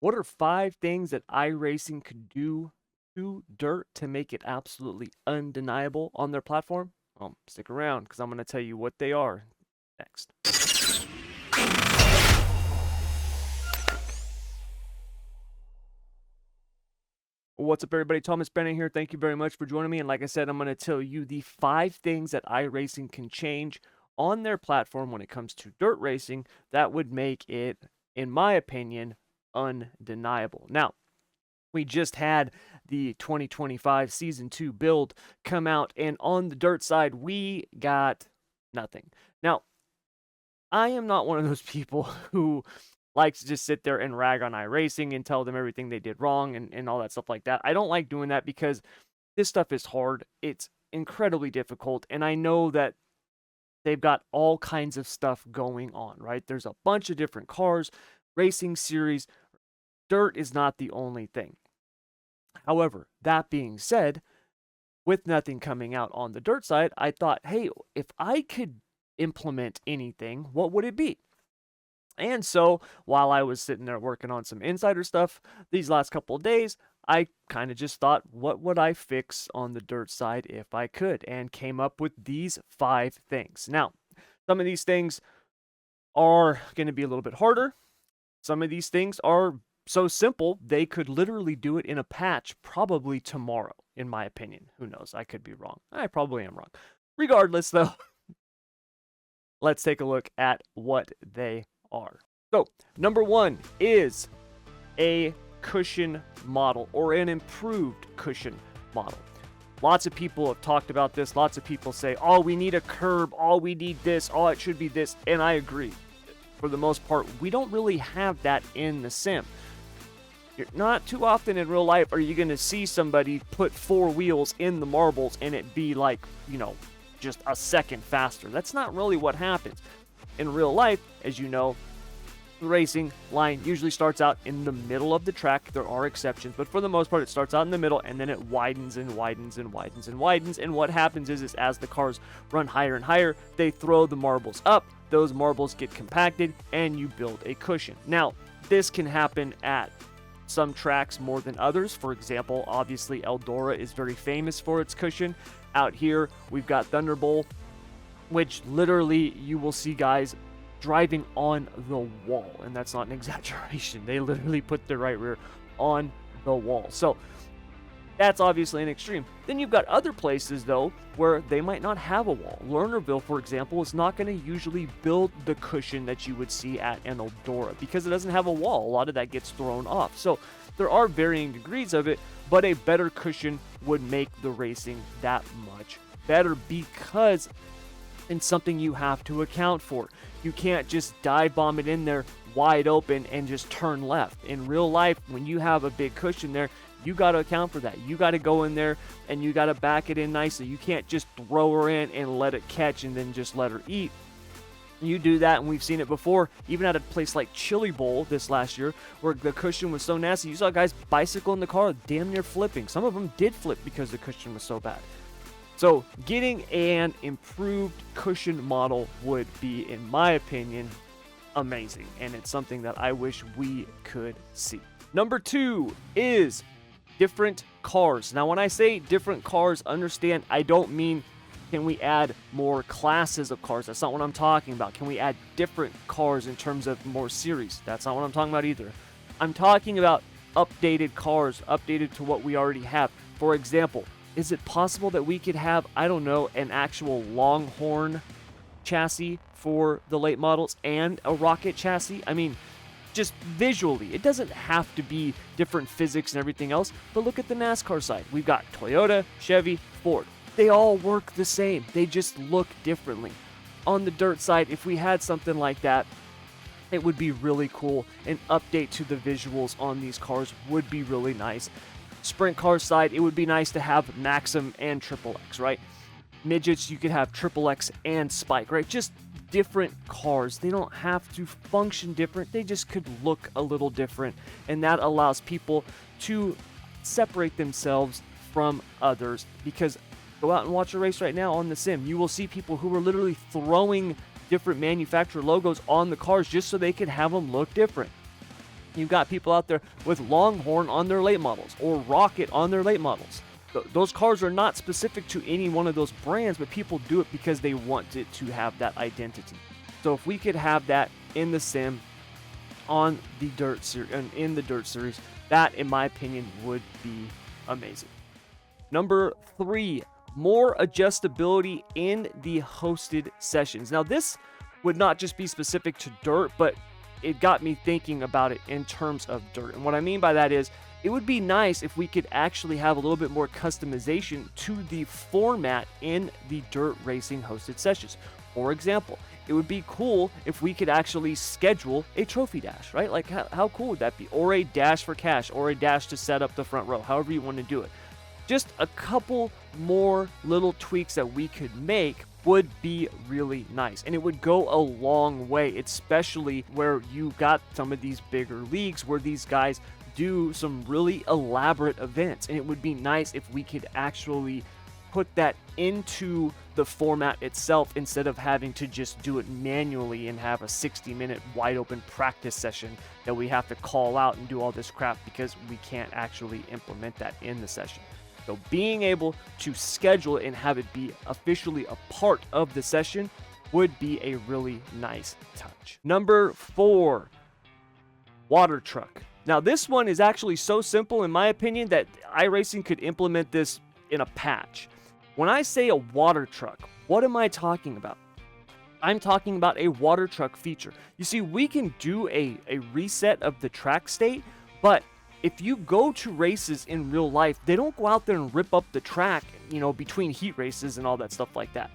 What are 5 things that iRacing could do to dirt to make it absolutely undeniable on their platform? Well, stick around because I'm going to tell you what they are next. What's up, everybody? Thomas Bennett here. Thank you very much for joining me. And like I said, I'm going to tell you the 5 things that iRacing can change on their platform when it comes to dirt racing that would make it, in my opinion, undeniable. Now, we just had the 2025 Season 2 build come out, and on the dirt side, we got nothing. Now, I am not one of those people who likes to just sit there and rag on iRacing and tell them everything they did wrong and all that stuff like that. I don't like doing that because this stuff is hard. It's incredibly difficult, and I know that they've got all kinds of stuff going on, right? There's a bunch of different cars, racing series. Dirt is not the only thing. However, that being said, with nothing coming out on the dirt side, I thought, hey, if I could implement anything, what would it be? And so while I was sitting there working on some insider stuff these last couple of days, I kind of just thought, what would I fix on the dirt side if I could? And came up with these 5 things. Now, some of these things are going to be a little bit harder. Some of these things are so simple, they could literally do it in a patch probably tomorrow, in my opinion. Who knows? I could be wrong. I probably am wrong. Regardless, though, let's take a look at what they are. So, number 1 is a cushion model, or an improved cushion model. Lots of people have talked about this. Lots of people say, oh, we need a curb. Oh, we need this. Oh, it should be this. And I agree. For the most part, we don't really have that in the sim. Not too often in real life are you going to see somebody put 4 wheels in the marbles and it be like, just a second faster. That's not really what happens. In real life, as you know, the racing line usually starts out in the middle of the track. There are exceptions, but for the most part, it starts out in the middle and then it widens and widens and widens and widens. And what happens is as the cars run higher and higher, they throw the marbles up. Those marbles get compacted and you build a cushion. Now, this can happen at some tracks more than others. For example, obviously Eldora is very famous for its cushion. Out here, we've got Thunderbolt, which literally you will see guys driving on the wall, and that's not an exaggeration. They literally put their right rear on the wall. So that's obviously an extreme. Then you've got other places, though, where they might not have a wall. Lernerville, for example, is not going to usually build the cushion that you would see at an Eldora because it doesn't have a wall. A lot of that gets thrown off. So there are varying degrees of it, but a better cushion would make the racing that much better because it's something you have to account for. You can't just dive bomb it in there wide open and just turn left. In real life, when you have a big cushion there, you got to account for that. You got to go in there and you got to back it in nicely. You can't just throw her in and let it catch and then just let her eat. You do that, and we've seen it before, even at a place like Chili Bowl this last year, where the cushion was so nasty. You saw guys bicycle in the car, damn near flipping. Some of them did flip because the cushion was so bad. So getting an improved cushion model would be, in my opinion, amazing, and it's something that I wish we could see. Number 2 is different cars. Now, when I say different cars, understand I don't mean can we add more classes of cars. That's not what I'm talking about. Can we add different cars in terms of more series? That's not what I'm talking about either. I'm talking about updated cars, updated to what we already have. For example, is it possible that we could have, I don't know, an actual Longhorn chassis for the late models and a rocket chassis? I mean, just visually, it doesn't have to be different physics and everything else, but look at the NASCAR side. We've got Toyota, Chevy, Ford. They all work the same. They just look differently. On the dirt side, if we had something like that, it would be really cool. An update to the visuals on these cars would be really nice. Sprint car side, it would be nice to have Maxim and Triple X, right? Midgets, you could have Triple X and Spike, right? Just different cars. They don't have to function different. They just could look a little different, and that allows people to separate themselves from others. Because go out and watch a race right now on the sim, you will see people who are literally throwing different manufacturer logos on the cars just so they can have them look different. You've got people out there with Longhorn on their late models or Rocket on their late models. Those cars are not specific to any one of those brands, but people do it because they want it to have that identity. So if we could have that in the sim, on the dirt series, and in the dirt series, that, in my opinion, would be amazing. Number 3, more adjustability in the hosted sessions. Now, this would not just be specific to dirt, but it got me thinking about it in terms of dirt. And what I mean by that is, it would be nice if we could actually have a little bit more customization to the format in the dirt racing hosted sessions. For example, it would be cool if we could actually schedule a trophy dash, right? Like, how cool would that be? Or a dash for cash, or a dash to set up the front row, however you want to do it. Just a couple more little tweaks that we could make would be really nice, and it would go a long way, especially where you got some of these bigger leagues where these guys do some really elaborate events, and it would be nice if we could actually put that into the format itself instead of having to just do it manually and have a 60-minute wide open practice session that we have to call out and do all this crap because we can't actually implement that in the session. So being able to schedule it and have it be officially a part of the session would be a really nice touch. Number 4, water truck. Now, this one is actually so simple, in my opinion, that iRacing could implement this in a patch. When I say a water truck, what am I talking about? I'm talking about a water truck feature. You see, we can do a reset of the track state, but if you go to races in real life, they don't go out there and rip up the track, between heat races and all that stuff like that.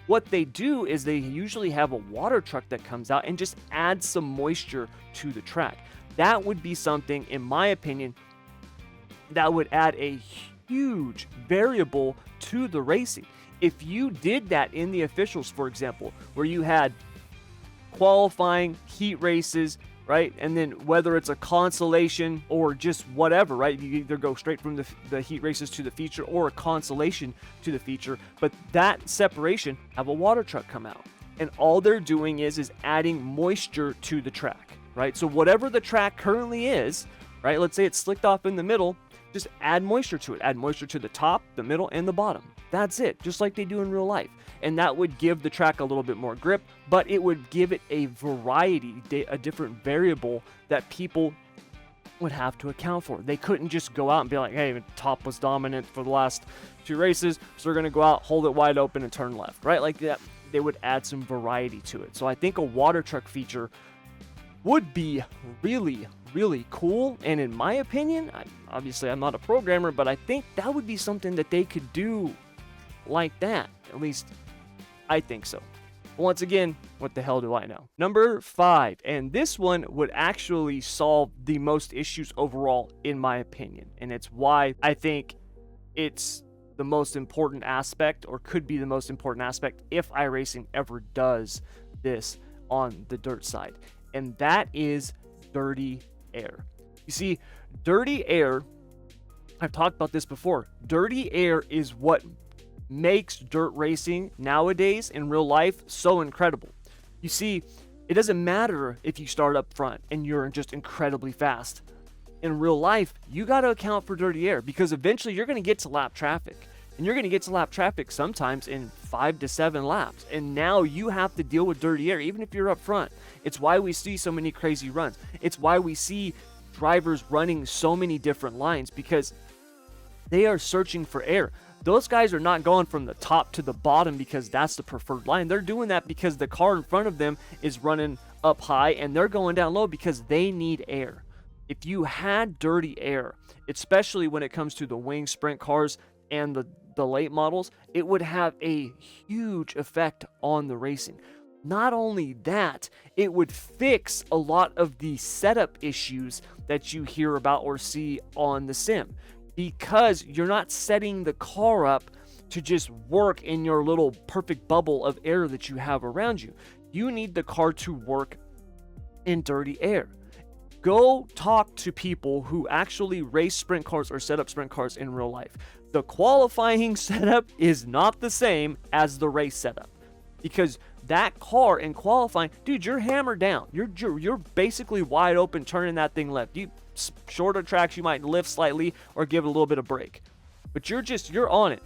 What they do is they usually have a water truck that comes out and just adds some moisture to the track. That would be something, in my opinion, that would add a huge variable to the racing. If you did that in the officials, for example, where you had qualifying, heat races, right? And then whether it's a consolation or just whatever, right? You either go straight from the heat races to the feature or a consolation to the feature. But that separation, have a water truck come out. And all they're doing is adding moisture to the track, right? So whatever the track currently is, right? Let's say it's slicked off in the middle, just add moisture to it. Add moisture to the top, the middle, and the bottom. That's it, just like they do in real life. And that would give the track a little bit more grip, but it would give it a variety, a different variable that people would have to account for. They couldn't just go out and be like, hey, top was dominant for the last 2 races, so we're going to go out, hold it wide open, and turn left, right? Like that, they would add some variety to it. So I think a water truck feature would be really, really cool. And in my opinion, obviously I'm not a programmer, but I think that would be something that they could do like that. At least I think so. Once again, what the hell do I know? Number 5, and this one would actually solve the most issues overall, in my opinion. And it's why I think it's the most important aspect, or could be the most important aspect, if iRacing ever does this on the dirt side. And that is dirty air. You see, dirty air, I've talked about this before. Dirty air is what makes dirt racing nowadays in real life so incredible. You see, it doesn't matter if you start up front and you're just incredibly fast. In real life, you got to account for dirty air, because eventually you're going to get to lap traffic. And you're going to get to lap traffic sometimes in 5 to 7 laps. And now you have to deal with dirty air, even if you're up front. It's why we see so many crazy runs. It's why we see drivers running so many different lines, because they are searching for air. Those guys are not going from the top to the bottom because that's the preferred line. They're doing that because the car in front of them is running up high, and they're going down low because they need air. If you had dirty air, especially when it comes to the wing sprint cars and the late models, it would have a huge effect on the racing. Not only that, it would fix a lot of the setup issues that you hear about or see on the sim, because you're not setting the car up to just work in your little perfect bubble of air that you have around you. You need the car to work in dirty air. Go talk to people who actually race sprint cars or set up sprint cars in real life. The qualifying setup is not the same as the race setup, because that car in qualifying, dude, you're hammered down. You're basically wide open turning that thing left. Shorter tracks, you might lift slightly or give it a little bit of brake. But you're on it.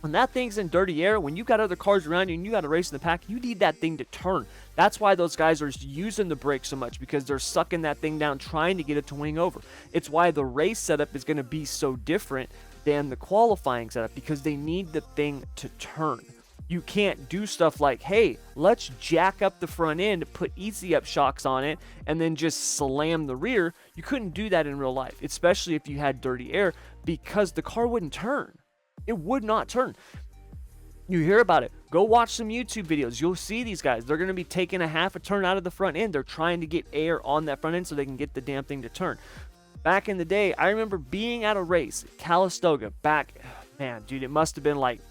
When that thing's in dirty air, when you got other cars around you and you got a race in the pack, you need that thing to turn. That's why those guys are using the brake so much, because they're sucking that thing down, trying to get it to wing over. It's why the race setup is going to be so different than the qualifying setup, because they need the thing to turn. You can't do stuff like, hey, let's jack up the front end, put easy up shocks on it, and then just slam the rear. You couldn't do that in real life, especially if you had dirty air, because the car wouldn't turn. It would not turn. You hear about it. Go watch some YouTube videos. You'll see these guys. They're going to be taking a half a turn out of the front end. They're trying to get air on that front end so they can get the damn thing to turn. Back in the day, I remember being at a race, Calistoga, back, man, dude, it must have been like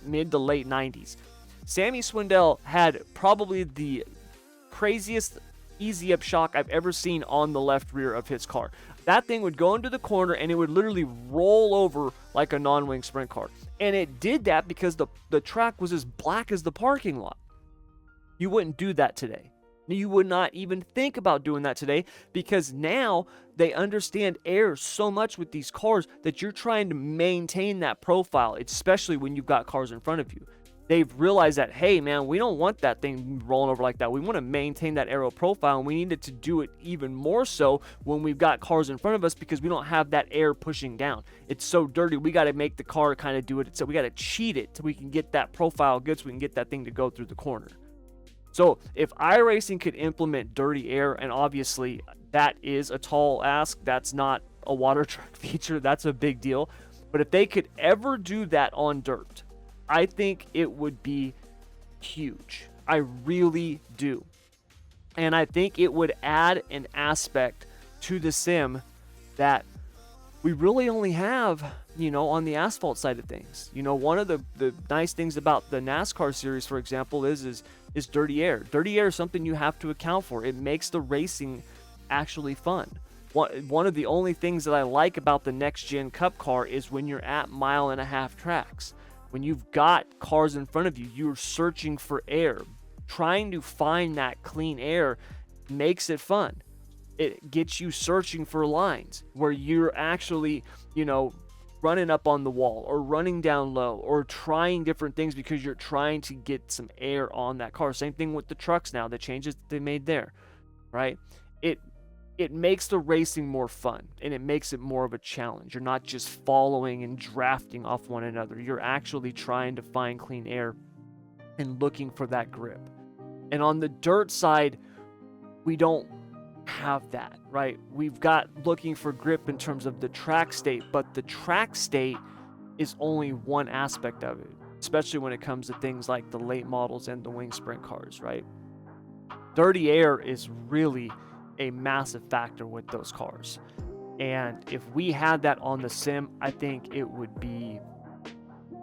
mid to late 90s. Sammy Swindell had probably the craziest easy up shock I've ever seen on the left rear of his car. That thing would go into the corner and it would literally roll over like a non-wing sprint car. And it did that because the track was as black as the parking lot. You wouldn't do that today. You would not even think about doing that today, because now they understand air so much with these cars that you're trying to maintain that profile, especially when you've got cars in front of you. They've realized that, hey, man, we don't want that thing rolling over like that. We want to maintain that aero profile, and we needed to do it even more so when we've got cars in front of us, because we don't have that air pushing down. It's so dirty. We got to make the car kind of do it. So we got to cheat it so we can get that profile good, so we can get that thing to go through the corner. So if iRacing could implement dirty air, and obviously that is a tall ask, that's not a water truck feature, that's a big deal. But if they could ever do that on dirt, I think it would be huge. I really do. And I think it would add an aspect to the sim that we really only have, on the asphalt side of things. One of the nice things about the NASCAR series, for example, is dirty air. Dirty air is something you have to account for. It makes the racing actually fun. One of the only things that I like about the next gen cup car is when you're at 1.5 mile tracks. When you've got cars in front of you, you're searching for air. Trying to find that clean air makes it fun. It gets you searching for lines where you're actually, running up on the wall or running down low or trying different things because you're trying to get some air on that car. Same thing with the trucks now, the changes that they made there, right? It makes the racing more fun, and it makes it more of a challenge. You're not just following and drafting off one another. You're actually trying to find clean air and looking for that grip. And on the dirt side, we don't have that, right? We've got looking for grip in terms of the track state, but the track state is only one aspect of it, especially when it comes to things like the late models and the wing sprint cars, right? Dirty air is really a massive factor with those cars. And if we had that on the sim, I think it would be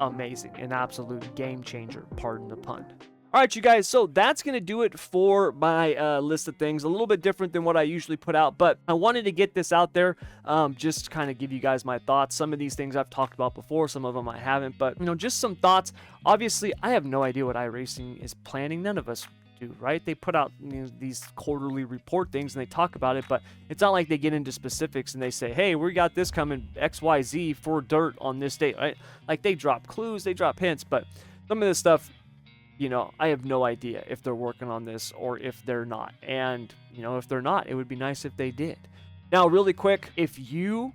amazing, an absolute game changer, pardon the pun. All right, you guys, so that's going to do it for my list of things. A little bit different than what I usually put out, but I wanted to get this out there, just to kind of give you guys my thoughts. Some of these things I've talked about before, some of them I haven't, but, just some thoughts. Obviously, I have no idea what iRacing is planning. None of us do, right? They put out these quarterly report things and they talk about it, but it's not like they get into specifics and they say, hey, we got this coming XYZ for dirt on this date, right? Like, they drop clues, they drop hints, but some of this stuff, I have no idea if they're working on this or if they're not. And, if they're not, it would be nice if they did. Now, really quick, if you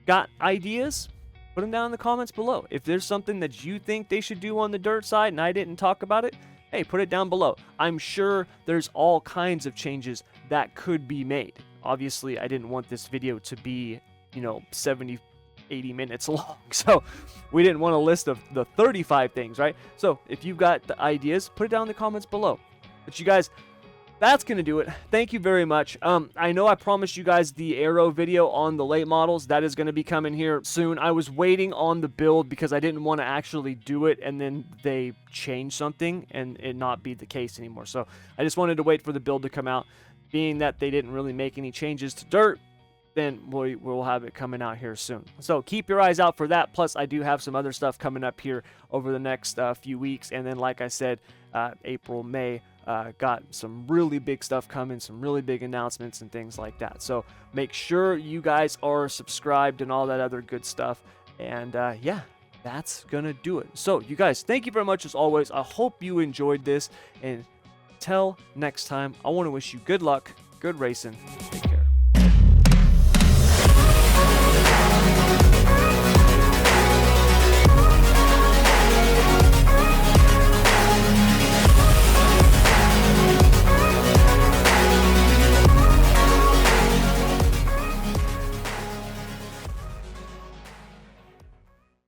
got ideas, put them down in the comments below. If there's something that you think they should do on the dirt side and I didn't talk about it, hey, put it down below. I'm sure there's all kinds of changes that could be made. Obviously, I didn't want this video to be, 70, 80 minutes long. So we didn't want a list of the 35 things, right? So if you've got the ideas, put it down in the comments below. But you guys, that's going to do it. Thank you very much. I know I promised you guys the aero video on the late models. That is going to be coming here soon. I was waiting on the build because I didn't want to actually do it and then they change something and it not be the case anymore. So I just wanted to wait for the build to come out. Being that they didn't really make any changes to dirt, then we'll have it coming out here soon. So keep your eyes out for that. Plus, I do have some other stuff coming up here over the next few weeks. And then, like I said, April, May. Got some really big stuff coming, some really big announcements and things like that. So make sure you guys are subscribed and all that other good stuff. And yeah, that's gonna do it. So you guys, thank you very much as always. I hope you enjoyed this, and till next time, I want to wish you good luck, good racing.